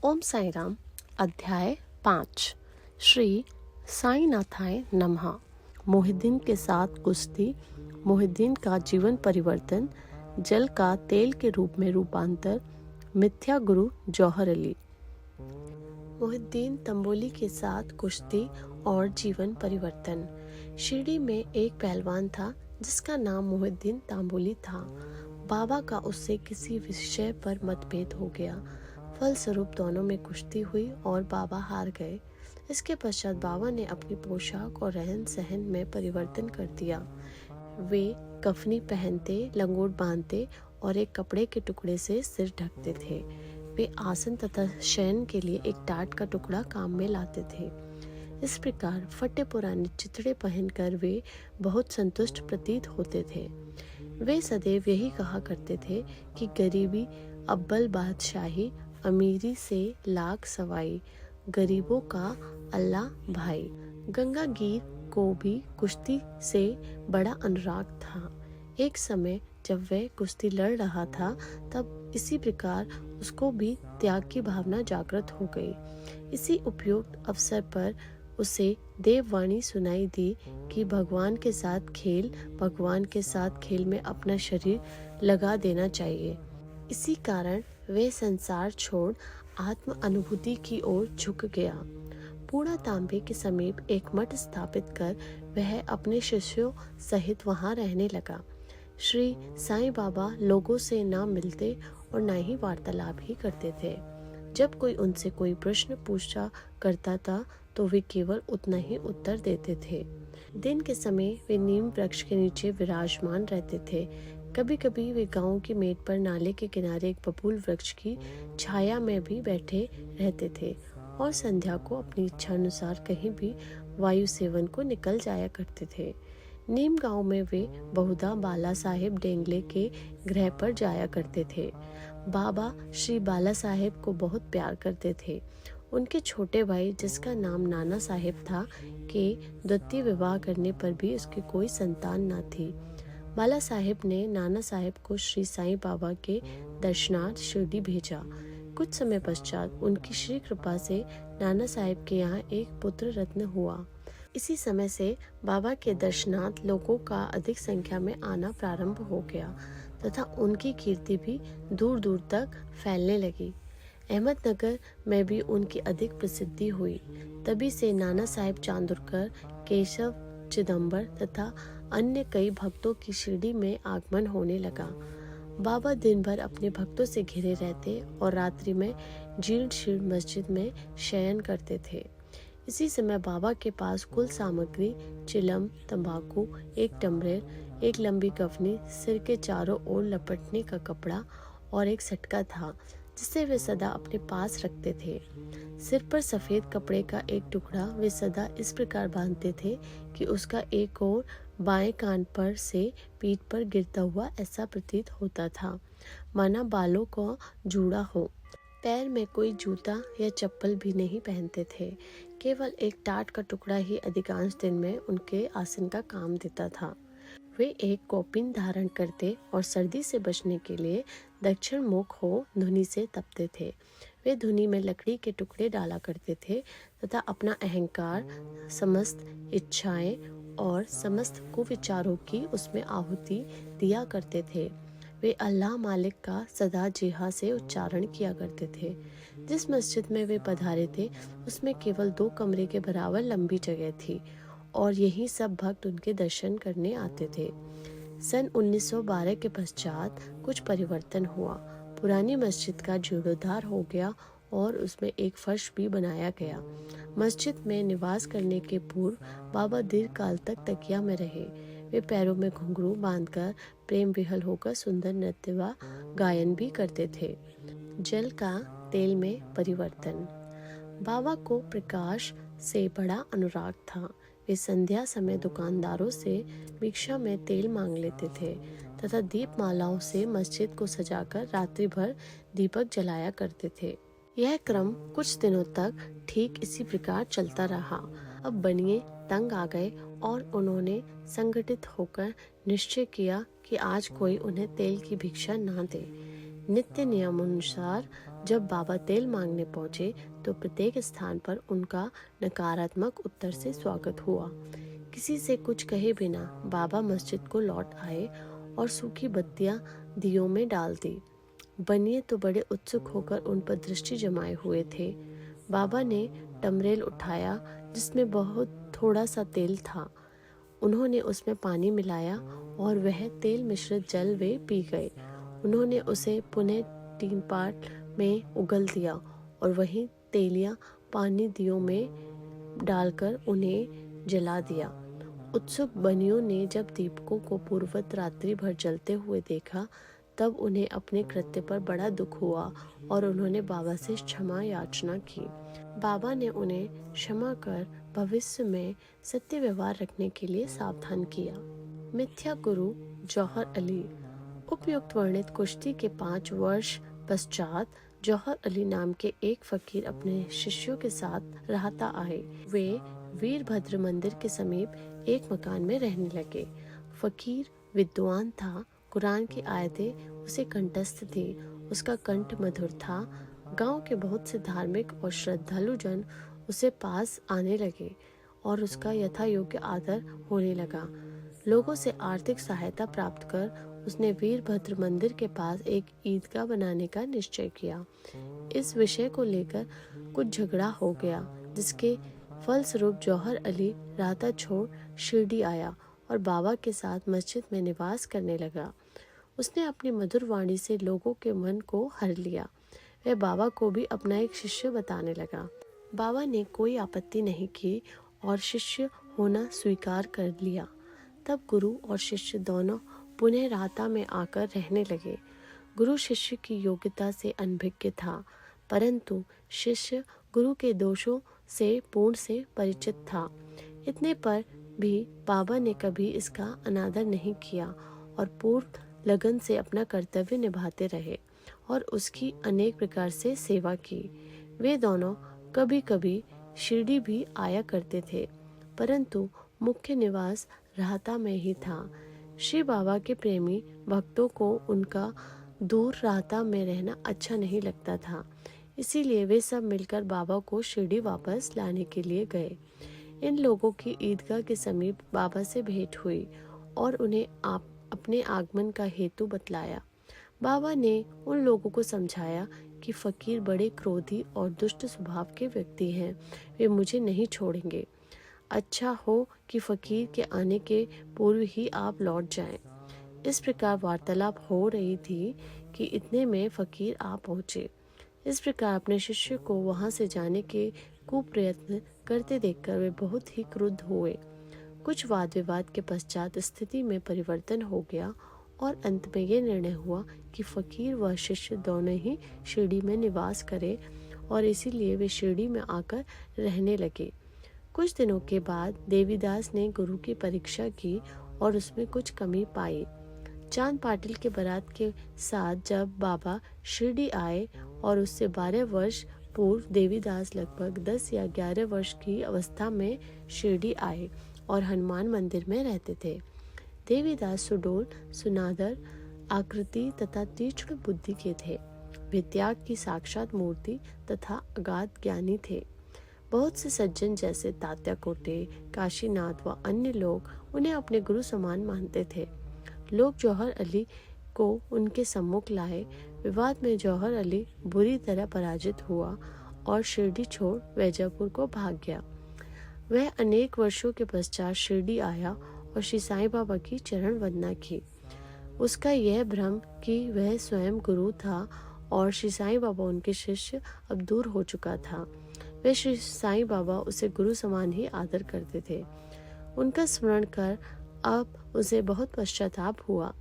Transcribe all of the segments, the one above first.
ओम साई राम। अध्याय 5। श्री साईनाथाय नमः। मोहिद्दीन के साथ कुश्ती। मोहिद्दीन का जीवन परिवर्तन। जल का तेल के रूप में रूपांतर। मिथ्या गुरु जौहर अली। मोहिद्दीन तंबोली के साथ कुश्ती और जीवन परिवर्तन। शिरडी में एक पहलवान था जिसका नाम मोहिद्दीन तांबोली था। बाबा का उससे किसी विषय पर मतभेद हो गया। फलस्वरूप दोनों में कुश्ती हुई और बाबा हार गए। इसके पश्चात बाबा ने अपनी पोशाक और रहन सहन में परिवर्तन कर दिया। वे कफनी पहनते, लंगोट बांधते और एक कपड़े के टुकड़े से सिर ढकते थे। वे आसन तथा शयन के लिए एक टाट का टुकड़ा काम में लाते थे। इस प्रकार फटे पुराने चिथड़े पहनकर वे बहुत संतुष्ट प्रतीत होते थे। वे सदैव यही कहा करते थे कि गरीबी अव्वल बादशाही, अमीरी से लाख सवाई, गरीबों का अल्लाह भाई। गंगागीर को भी कुश्ती से बड़ा अनुराग था। एक समय जब वह कुश्ती लड़ रहा था तब इसी प्रकार उसको भी त्याग की भावना जागृत हो गई। इसी उपयुक्त अवसर पर उसे देववाणी सुनाई दी कि भगवान के साथ खेल में अपना शरीर लगा देना चाहिए। इसी कारण वह संसार छोड़ आत्म अनुभूति की ओर झुक गया। पूर्णा तांबे के समीप एक मठ स्थापित कर वह अपने शिष्यों सहित वहां रहने लगा। श्री साईं बाबा लोगों से ना मिलते और ना ही वार्तालाप ही करते थे। जब कोई उनसे कोई प्रश्न पूछा करता था तो वे केवल उतना ही उत्तर देते थे। दिन के समय वे नीम वृक्ष के नीचे विराजमान रहते थे। कभी कभी वे गांव की मेट पर नाले के किनारे एक बबूल वृक्ष की छाया में भी बैठे रहते थे और संध्या को अपनी इच्छा अनुसार कहीं भी वायु सेवन को निकल जाया करते थे। नीम गांव में वे बहुधा बाला साहेब डेंगले के गृह पर जाया करते थे। बाबा श्री बाला साहेब को बहुत प्यार करते थे। उनके छोटे भाई, जिसका नाम नाना साहेब था, के द्वितीय विवाह करने पर भी उसकी कोई संतान न थी। बाला साहेब ने नाना साहेब को श्री साईं बाबा के दर्शनार्थ शिरडी भेजा। कुछ समय पश्चात उनकी श्री कृपा से नाना साहेब के यहाँ एक पुत्र रत्न हुआ। इसी समय से बाबा के दर्शनार्थ लोगों का अधिक संख्या में आना प्रारंभ हो गया तथा उनकी कीर्ति भी दूर दूर तक फैलने लगी। अहमदनगर में भी उनकी अधिक प्रसिद्धि हुई। तभी से नाना साहेब चांदुरकर, केशव चिदंबर तथा अन्य कई भक्तों की शिरडी में आगमन होने लगा। बाबा दिन भर अपने भक्तों से घिरे रहते और रात्रि में जीर्ण शीर्ण मस्जिद में शयन करते थे। इसी समय बाबा के पास कुल सामग्री, चिलम, तंबाकू, एक टम्बरेर, एक लंबी कफनी, सिर के चारों ओर लपटने का कपड़ा और एक सटका था जिसे वे सदा अपने पास रखते थे। सिर पर सफेद कपड़े का एक टुकड़ा वे सदा इस प्रकार बांधते थे कि उसका एक ओर बाएं कान पर से पीठ पर गिरता हुआ ऐसा प्रतीत होता था माना बालों को जूड़ा हो। पैर में कोई जूता या चप्पल भी नहीं पहनते थे। केवल एक टाट का टुकड़ा ही अधिकांश दिन में उनके आसन का काम देता था। वे एक कौपीन धारण करते और सर्दी से बचने के लिए दक्षिण मुख हो धुनी से तपते थे। वे धुनी में लकड़ी के टुकड़े डाला करते थे तथा अपना अहंकार, समस्त इच्छाएं और समस्त कुविचारों की उसमें आहुति दिया करते थे। वे अल्लाह मालिक का सदा जिह्वा से उच्चारण किया करते थे। जिस मस्जिद में वे पधारे थे उसमें केवल 2 कमरे के बराबर लंबी जगह थी और यही सब भक्त उनके दर्शन करने आते थे। सन 1912 के पश्चात कुछ परिवर्तन हुआ। पुरानी मस्जिद का जीर्णोद्धार हो गया और उसमें एक फर्श भी बनाया गया। मस्जिद में निवास करने के पूर्व बाबा दीर्घ काल तक तकिया में रहे। वे पैरों में घुंघरू बांधकर प्रेम विहल होकर सुंदर नृत्य व गायन भी करते थे। जल का तेल में परिवर्तन। बाबा को प्रकाश से बड़ा अनुराग था। वे संध्या समय दुकानदारों से भिक्षा में तेल मांग लेते थे तथा दीप मालाओं से मस्जिद को सजाकर रात्रि भर दीपक जलाया करते थे। यह क्रम कुछ दिनों तक ठीक इसी प्रकार चलता रहा। अब बनिए तंग आ गए और उन्होंने संगठित होकर निश्चय किया कि आज कोई उन्हें तेल की भिक्षा ना दे। नित्य नियमानुसार जब बाबा तेल मांगने पहुंचे तो प्रत्येक स्थान पर उनका नकारात्मक उत्तर से स्वागत हुआ। किसी से कुछ कहे बिना बाबा मस्जिद को लौट आए और सूखी बत्तियां दियों में डाल दी। बनिए तो बड़े उत्सुक होकर उन पर दृष्टि जमाए हुए थे। बाबा ने टमरेल उठाया जिसमें बहुत थोड़ा सा तेल था। उन्होंने उसमें पानी मिलाया और वह तेल मिश्रित जल वे पी गए। उन्होंने उसे पुनः टीन पाट में उगल दिया और वहीं तेलियां पानी दियों में डालकर उन्हें जला दिया। उत्सुक बनियों ने जब दीपकों को पूर्ववत रात्रि भर जलते हुए देखा तब उन्हें अपने कृत्य पर बड़ा दुख हुआ और उन्होंने बाबा से क्षमा याचना की। बाबा ने उन्हें क्षमा कर भविष्य में सत्य व्यवहार रखने के लिए सावधान किया। मिथ्या गुरु जौहर अली। उपयुक्त वर्णित कुश्ती के 5 वर्ष पश्चात जौहर अली नाम के एक फकीर अपने शिष्यों के साथ रहता आए। वे वीरभद्र मंदिर के समीप एक मकान में रहने लगे। फकीर विद्वान था। कुरान की आयतें उसे कंठस्थ थी। उसका कंठ मधुर था। गांव के बहुत से धार्मिक और श्रद्धालु जन उसे पास आने लगे और उसका यथा योग्य आदर होने लगा। लोगों से आर्थिक सहायता प्राप्त कर उसने वीरभद्र मंदिर के पास एक ईदगाह बनाने का निश्चय किया। इस विषय को लेकर कुछ झगड़ा हो गया, जिसके फलस्वरूप जौहर अली राहता छोड़ शिरडी आया और बाबा के साथ मस्जिद में निवास करने लगा। उसने अपनी मधुर वाणी से लोगों के मन को हर लिया। वह बाबा को भी अपना एक शिष्य बताने लगा। बाबा ने कोई आपत्ति नहीं की और शिष्य होना स्वीकार कर लिया। तब गुरु और शिष्य दोनों पुनः राहता में आकर रहने लगे। गुरु शिष्य की योग्यता से अनभिज्ञ था, परंतु शिष्य गुरु के दोषों से पूर्ण से परिचित था। इतने पर भी बाबा ने कभी इसका अनादर नहीं किया और पूर्ण लगन से अपना कर्तव्य निभाते रहे और उसकी अनेक प्रकार से सेवा की। वे दोनों कभी कभी शिरडी भी आया करते थे, परंतु मुख्य निवास राहता में ही था। श्री बाबा के प्रेमी भक्तों को उनका दूर राहता में रहना अच्छा नहीं लगता था, इसीलिए वे सब मिलकर बाबा को शिरडी वापस लाने के लिए गए। इन लोगों की ईदगाह के समीप बाबा से भेंट हुई और उन्हें अपने आगमन का हेतु बतलाया। बाबा ने उन लोगों को समझाया कि फकीर बड़े क्रोधी और दुष्ट स्वभाव के व्यक्ति हैं, वे मुझे नहीं छोड़ेंगे। अच्छा हो कि फकीर के आने के पूर्व ही आप लौट जाएं। इस प्रकार वार्तालाप हो रही थी कि इतने में फकीर आ पहुंचे। इस प्रकार अपने शिष्य को वहां से जाने के कुप्रयत्न करते देखकर वे बहुत ही क्रुद्ध हुए। कुछ वाद विवाद के पश्चात स्थिति में परिवर्तन हो गया और अंत में यह निर्णय हुआ कि फकीर व शिष्य दोनों ही शिरडी में निवास करें और इसीलिए वे शिरडी में आकर रहने लगे। कुछ दिनों के बाद देवीदास ने गुरु की परीक्षा की और उसमें कुछ कमी पाई। चांद पाटिल के बारात के साथ जब बाबा शिरडी आए और उससे 12 वर्ष पूर्व देवीदास लगभग 10 या 11 वर्ष की अवस्था में शिरडी आए और हनुमान मंदिर में रहते थे। देवीदास सुडोल, सुनादर आकृति तथा तीक्ष्ण बुद्धि के थे। वे त्याग की साक्षात मूर्ति तथा अगाध ज्ञानी थे। बहुत से सज्जन जैसे तात्या कोटे, काशीनाथ व अन्य लोग उन्हें अपने गुरु समान मानते थे। लोग जौहर अली को उनके सम्मुख लाए। विवाद में जौहर अली बुरी तरह पराजित हुआ और शिरडी छोड़ वैजापुर को भाग गया। वह अनेक वर्षों के पश्चात शिरडी आया और श्री साईं बाबा की चरण वंदना की। उसका यह भ्रम कि वह स्वयं गुरु था और श्री साईं बाबा उनके शिष्य अब दूर हो चुका था। वह श्री साईं बाबा उसे गुरु समान ही आदर करते थे। उनका स्मरण कर अब उसे बहुत पश्चाताप हुआ।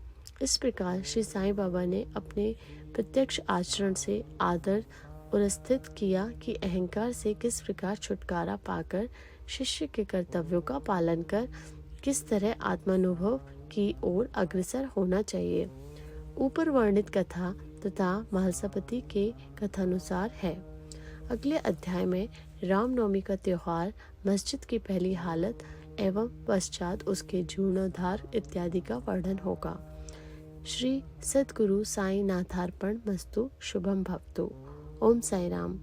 इस प्रकार श्री साईं बाबा ने अपने प्रत्यक्ष आचरण से आदर पुरस्कृत किया कि अहंकार से किस प्रकार छुटकारा पाकर शिष्य के कर्तव्यों का पालन कर किस तरह आत्मानुभव की ओर अग्रसर होना चाहिए। ऊपर वर्णित कथा तथा महलसापति के कथानुसार है। अगले अध्याय में रामनवमी का त्योहार, मस्जिद की पहली हालत एवं पश्चात उसके जीर्णोद्धार इत्यादि का वर्णन होगा। श्री सद्गुरु साई नाथार्पण मस्तु। शुभम भवतु। ओम साई राम।